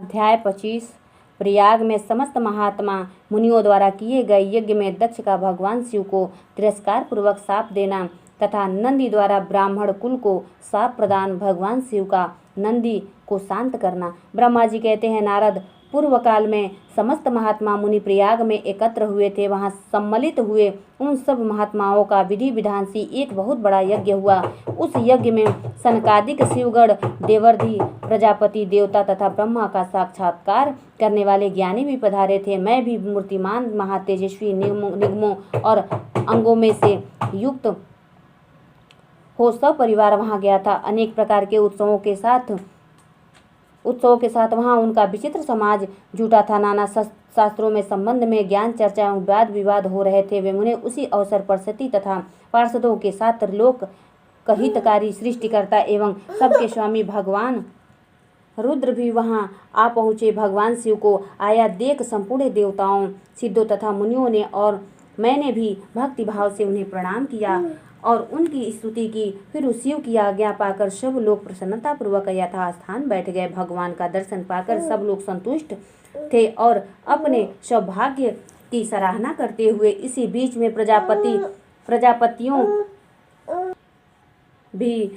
अध्याय 25। प्रयाग में समस्त महात्मा मुनियों द्वारा किए गए यज्ञ में दक्ष का भगवान शिव को तिरस्कार पूर्वक शाप देना तथा नंदी द्वारा ब्राह्मण कुल को शाप प्रदान भगवान शिव का नंदी को शांत करना। ब्रह्मा जी कहते हैं, नारद, पूर्व काल में समस्त महात्मा मुनि प्रयाग में एकत्र हुए थे। वहां सम्मिलित हुए उन सब महात्माओं का विधि विधान से एक बहुत बड़ा यज्ञ हुआ। उस यज्ञ में सनकादिक शिवगण, देवर्धि, प्रजापति, देवता तथा ब्रह्मा का साक्षात्कार करने वाले ज्ञानी भी पधारे थे। मैं भी मूर्तिमान महातेजस्वी निगमों और अंगों में से युक्त हो सपरिवार वहां गया था। अनेक प्रकार के उत्सवों के साथ वहां उनका विचित्र समाज जुटा था। नाना शास्त्रों में संबंध में ज्ञान चर्चा एवं वाद विवाद हो रहे थे। वे मुने उसी अवसर पर सती तथा पार्षदों के साथ त्रिलोक कहितकारी सृष्टिकर्ता एवं सबके स्वामी भगवान रुद्र भी वहां आ पहुँचे। भगवान शिव को आया देख संपूर्ण देवताओं, सिद्धों तथा मुनियों ने और मैंने भी भक्ति भाव से उन्हें प्रणाम किया और उनकी स्तुति की। फिर उस शिव की आज्ञा पाकर सब लोग प्रसन्नता पूर्वक यथास्थान बैठ गए। भगवान का दर्शन पाकर सब लोग संतुष्ट थे और अपने सौभाग्य की सराहना करते हुए इसी बीच में प्रजापतियों भी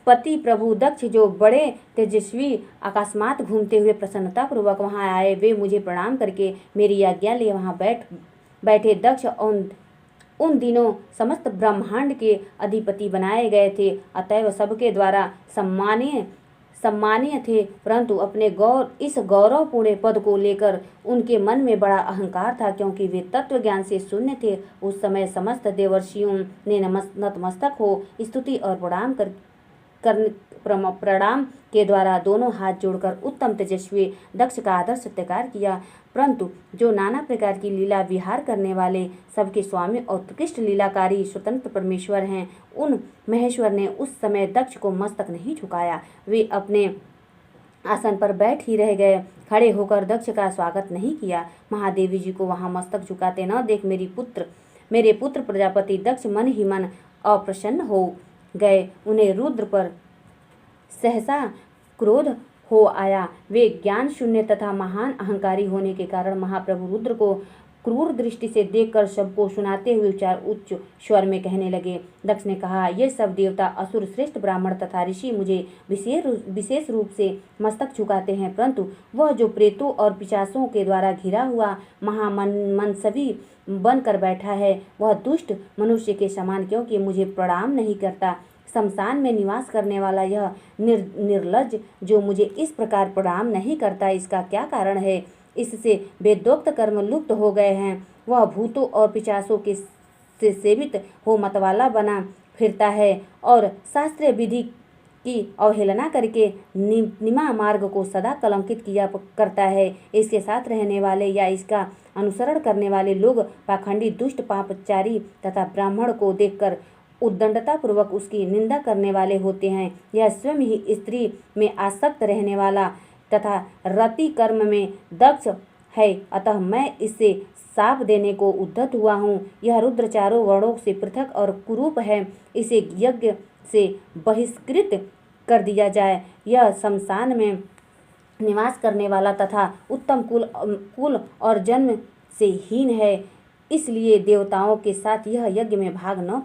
पति प्रभु दक्ष, जो बड़े तेजस्वी, अकस्मात घूमते हुए प्रसन्नता पूर्वक वहां आए। वे मुझे प्रणाम करके मेरी आज्ञा लिए वहां बैठे। दक्ष उन दिनों समस्त ब्रह्मांड के अधिपति बनाए गए थे, अतएव सबके द्वारा सम्मानीय थे, परंतु अपने इस गौरवपूर्ण पद को लेकर उनके मन में बड़ा अहंकार था, क्योंकि वे तत्व ज्ञान से शून्य थे। उस समय समस्त देवर्षियों ने नतमस्तक हो स्तुति और प्रणाम के द्वारा दोनों हाथ जोड़कर उत्तम तेजस्वी दक्ष का आदर सत्कार किया। परंतु जो नाना प्रकार की लीला विहार करने वाले सबके स्वामी और उत्कृष्ट लीलाकारी स्वतंत्र परमेश्वर हैं, उन महेश्वर ने उस समय दक्ष को मस्तक नहीं झुकाया। वे अपने आसन पर बैठ ही रह गए, खड़े होकर दक्ष का स्वागत नहीं किया। महादेवी जी को वहां मस्तक झुकाते न देख मेरे पुत्र प्रजापति दक्ष मन ही मन अप्रसन्न हो गए। उन्हें रुद्र पर सहसा क्रोध हो आया। वे ज्ञान शून्य तथा महान अहंकारी होने के कारण महाप्रभु रुद्र को क्रूर दृष्टि से देखकर सबको सुनाते हुए उच्च स्वर में कहने लगे। दक्ष ने कहा, ये सब देवता, असुर, श्रेष्ठ ब्राह्मण तथा ऋषि मुझे विशेष रूप से मस्तक झुकाते हैं, परंतु वह जो प्रेतों और पिशाचों के द्वारा घिरा हुआ मनसवी बनकर बैठा है, वह दुष्ट मनुष्य के समान क्योंकि मुझे प्रणाम नहीं करता। शमशान में निवास करने वाला यह निर्लज्ज जो मुझे इस प्रकार प्रणाम नहीं करता, इसका क्या कारण है? इससे वेदोक्त कर्म लुप्त हो गए हैं। वह भूतों और पिशाचों से सेवित हो मतवाला बना फिरता है और शास्त्रीय विधि की अवहेलना करके निमा मार्ग को सदा कलंकित किया करता है। इसके साथ रहने वाले या इसका अनुसरण करने वाले लोग पाखंडी, दुष्ट, पापचारी तथा ब्राह्मण को देखकर उद्दंडता पूर्वक उसकी निंदा करने वाले होते हैं। यह स्वयं ही स्त्री में आसक्त रहने वाला तथा रति कर्म में दक्ष है, अतः मैं इससे शाप देने को उद्यत हुआ हूँ। यह रुद्र चारों वर्णों से पृथक और कुरूप है, इसे यज्ञ से बहिष्कृत कर दिया जाए। यह शमशान में निवास करने वाला तथा उत्तम कुल और जन्म से हीन है, इसलिए देवताओं के साथ यह यज्ञ में भाग न ले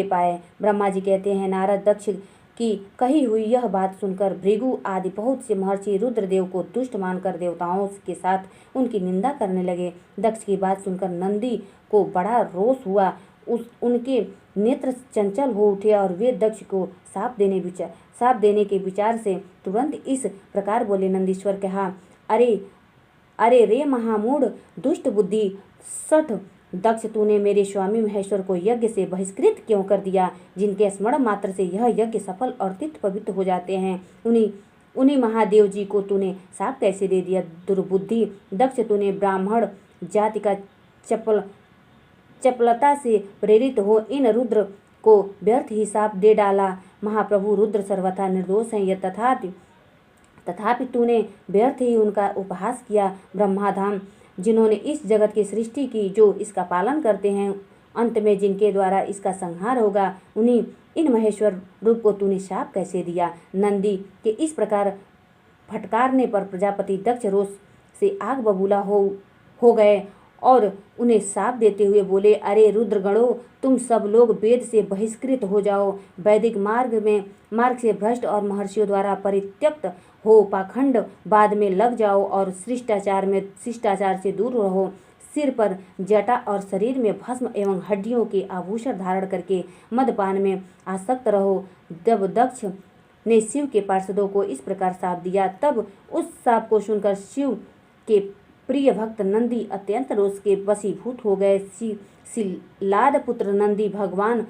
पाए। ब्रह्मा जी कहते हैं, नारद, दक्ष की कही हुई यह बात सुनकर भृगु आदि बहुत से महर्षि रुद्रदेव को दुष्ट मानकर देवताओं के साथ उनकी निंदा करने लगे। दक्ष की बात सुनकर नंदी को बड़ा रोष हुआ। उनके नेत्र चंचल हो उठे और वे दक्ष को शाप देने के विचार से तुरंत इस प्रकार बोले। नंदीश्वर कहा, अरे रे महामूढ़, दुष्ट बुद्धि सठ दक्ष, तूने मेरे स्वामी महेश्वर को यज्ञ से बहिष्कृत क्यों कर दिया, जिनके स्मरण मात्र से यह यज्ञ सफल और तीर्थ पवित्र हो जाते हैं। उन्हीं महादेव जी को तूने शाप कैसे दे दिया? दुर्बुद्धि दक्ष, तूने ब्राह्मण जाति का चपलता से प्रेरित हो इन रुद्र को व्यर्थ ही शाप दे डाला। महाप्रभु रुद्र सर्वथा निर्दोष हैं, यह तथापि तूने व्यर्थ ही उनका उपहास किया। ब्रह्माधाम जिन्होंने इस जगत की सृष्टि की, जो इसका पालन करते हैं, अंत में जिनके द्वारा इसका संहार होगा उन्हीं इन महेश्वर रूप को तूने शाप कैसे दिया। नंदी के इस प्रकार फटकारने पर प्रजापति दक्ष रोष से आग बबूला हो गए और उन्हें शाप देते हुए बोले, अरे रुद्रगणों, तुम सब लोग वेद से बहिष्कृत हो जाओ, वैदिक मार्ग से भ्रष्ट और महर्षियों द्वारा परित्यक्त हो पाखंड बाद में लग जाओ और शिष्टाचार से दूर रहो। सिर पर जटा और शरीर में भस्म एवं हड्डियों के आभूषण धारण करके मदपान में आसक्त रहो। जब दक्ष ने शिव के पार्षदों को इस प्रकार शाप दिया, तब उस शाप को सुनकर शिव के प्रिय भक्त नंदी अत्यंत रोष के वशीभूत हो गए। शिलाद पुत्र नंदी भगवान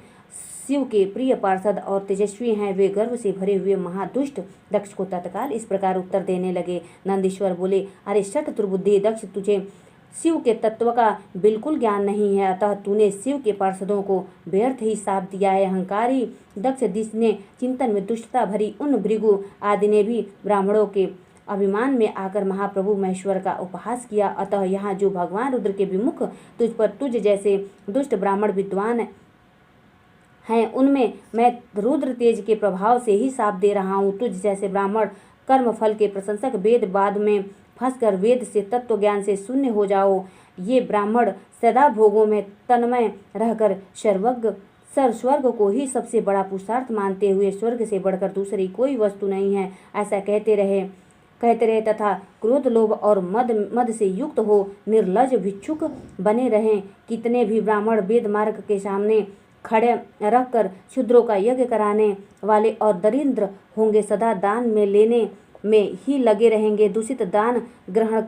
शिव के प्रिय पार्षद और तेजस्वी हैं। वे गर्व से भरे हुए महादुष्ट दक्ष को तत्काल इस प्रकार उत्तर देने लगे। नंदीश्वर बोले, अरे शठ दुर्बुद्धि दक्ष, तुझे शिव के तत्व का बिल्कुल ज्ञान नहीं है, अतः तूने शिव के पार्षदों को व्यर्थ ही शाप दिया है। अहंकारी दक्ष, जिसने चिंतन में दुष्टता भरी उन भृगु आदि ने भी ब्राह्मणों के अभिमान में आकर महाप्रभु महेश्वर का उपहास किया। अतः यहाँ जो भगवान रुद्र के विमुख तुझ जैसे दुष्ट ब्राह्मण विद्वान हैं, उनमें मैं रुद्र तेज के प्रभाव से ही शाप दे रहा हूँ। तुझ जैसे ब्राह्मण कर्म फल के प्रशंसक वेद बाद में फंसकर वेद से तत्व ज्ञान से शून्य हो जाओ। ये ब्राह्मण सदा भोगों में तन्मय रहकर स्वर्ग को ही सबसे बड़ा पुरुषार्थ मानते हुए स्वर्ग से बढ़कर दूसरी कोई वस्तु नहीं है, ऐसा कहते रहे तथा क्रोध लोभ और मद से युक्त हो निर्लज भिक्षुक बने रहें। कितने भी ब्राह्मण वेद मार्ग के सामने खड़े रखकर शूद्रों का यज्ञ कराने वाले और दरिद्र होंगे, सदा दान में लेने में ही लगे रहेंगे। दूषित दान ग्रहण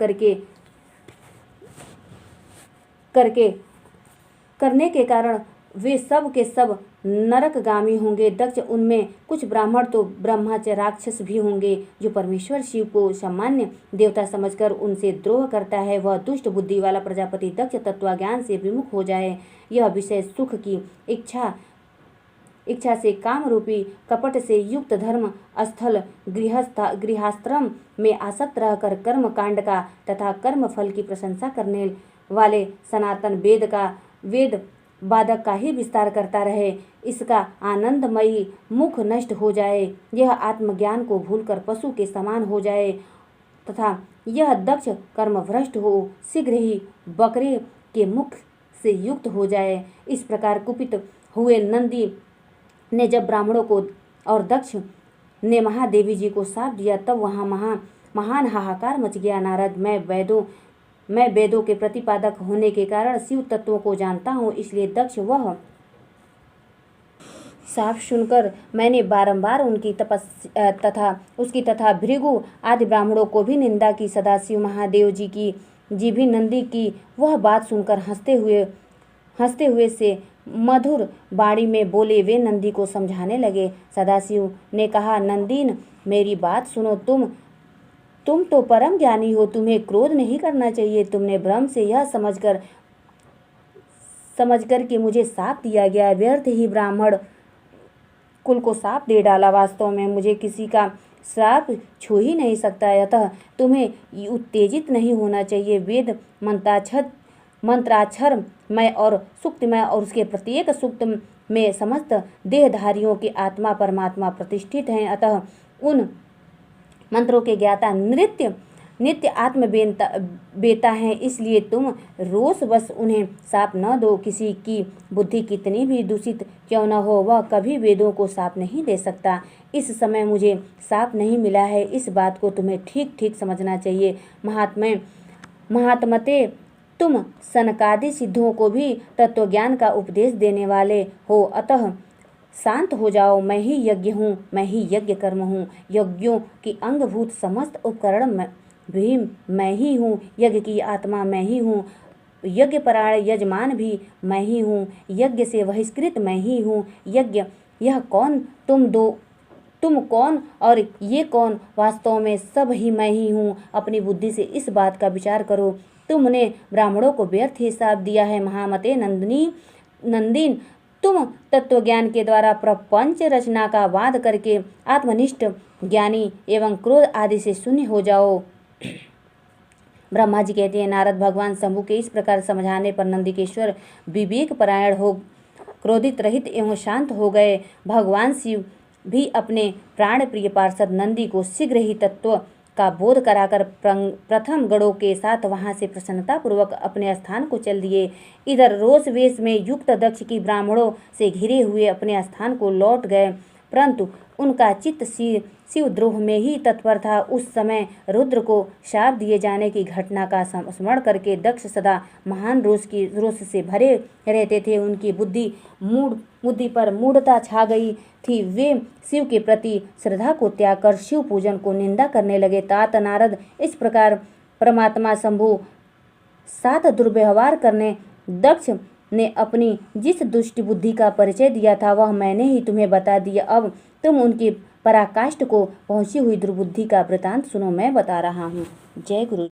करने के कारण वे सब के सब नरकगामी होंगे। दक्ष, उनमें कुछ ब्राह्मण तो ब्रह्मचारी राक्षस भी होंगे, जो परमेश्वर शिव को सामान्य देवता समझकर उनसे द्रोह करता है। वह दुष्ट बुद्धि वाला प्रजापति दक्ष तत्वज्ञान से विमुख हो जाए। यह विषय सुख की इच्छा से काम रूपी कपट से युक्त धर्म स्थल गृहस्थाश्रम में आसक्त रहकर कर्म कांड का तथा कर्म फल की प्रशंसा करने वाले सनातन वेद बाधक का ही विस्तार करता रहे। इसका आनंदमयी मुख नष्ट हो जाए, यह आत्मज्ञान को भूलकर पशु के समान हो जाए तथा यह दक्ष कर्मभ्रष्ट हो शीघ्र ही बकरे के मुख से युक्त हो जाए। इस प्रकार कुपित हुए नंदी ने जब ब्राह्मणों को और दक्ष ने महादेवी जी को शाप दिया, तब वहाँ महान हाहाकार मच गया। नारद, मैं वेदों के प्रतिपादक होने के कारण शिव तत्वों को जानता हूँ, इसलिए दक्ष वह शाप सुनकर मैंने बारंबार उनकी तथा भृगु आदि ब्राह्मणों को भी निंदा की। सदाशिव महादेव जी भी नंदी की वह बात सुनकर हंसते हुए से मधुर बाणी में बोले। वे नंदी को समझाने लगे। सदाशिव ने कहा, नंदीन, मेरी बात सुनो। तुम तो परम ज्ञानी हो, तुम्हें क्रोध नहीं करना चाहिए। तुमने भ्रम से यह समझकर कि मुझे शाप दिया गया, व्यर्थ ही ब्राह्मण कुल को शाप दे डाला। वास्तव में मुझे किसी का श्राप छू ही नहीं सकता, अतः तुम्हें उत्तेजित नहीं होना चाहिए। वेद मंत्राक्षर में और सूक्त में और उसके प्रत्येक सूक्त में समस्त देहधारियों की आत्मा परमात्मा प्रतिष्ठित हैं, अतः उन मंत्रों के ज्ञाता नित्य आत्म बेता है। इसलिए तुम रोषवश उन्हें शाप न दो। किसी की बुद्धि कितनी भी दूषित क्यों न हो, वह कभी वेदों को शाप नहीं दे सकता। इस समय मुझे शाप नहीं मिला है, इस बात को तुम्हें ठीक ठीक समझना चाहिए। महात्मते, तुम सनकादि सिद्धों को भी तत्वज्ञान का उपदेश देने वाले हो, अतः शांत हो जाओ। मैं ही यज्ञ हूँ, मैं ही यज्ञ कर्म हूँ। यज्ञों की अंगभूत समस्त उपकरण भी मैं ही हूँ। यज्ञ की आत्मा मैं ही हूँ। यज्ञ परायण यजमान भी मैं ही हूँ। यज्ञ से बहिष्कृत मैं ही हूँ। यज्ञ यह कौन, तुम कौन और ये कौन, वास्तव में सब ही मैं ही हूँ। अपनी बुद्धि से इस बात का विचार करो। तुमने ब्राह्मणों को व्यर्थ ही शाप दिया है। महामते नंदीन, तुम तत्वज्ञान के द्वारा प्रपंच रचना का वाद करके आत्मनिष्ठ ज्ञानी एवं क्रोध आदि से शून्य हो जाओ। ब्रह्मा जी कहते हैं, नारद भगवान शंभु के इस प्रकार समझाने पर नंदिकेश्वर विवेक परायण हो क्रोधित रहित एवं शांत हो गए। भगवान शिव भी अपने प्राण प्रिय पार्षद नंदी को शीघ्र ही तत्व का बोध कराकर प्रथम गणों के साथ वहां से प्रसन्नता पूर्वक अपने स्थान को चल दिए। इधर रोष वेश में युक्त दक्ष की ब्राह्मणों से घिरे हुए अपने स्थान को लौट गए, परंतु उनका चित्त शिवद्रोह में ही तत्पर था। उस समय रुद्र को शाप दिए जाने की घटना का स्मरण करके दक्ष सदा महान रोष से भरे रहते थे। उनकी बुद्धि पर मूढ़ता छा गई थी। वे शिव के प्रति श्रद्धा को त्याग कर शिव पूजन को निंदा करने लगे। तात नारद, इस प्रकार परमात्मा शंभु साथ दुर्व्यवहार करने दक्ष ने अपनी जिस दुष्ट बुद्धि का परिचय दिया था वह मैंने ही तुम्हें बता दिया। अब तुम उनकी पराकाष्ठ को पहुंची हुई दुर्बुद्धि का वृतांत सुनो, मैं बता रहा हूँ। जय गुरु।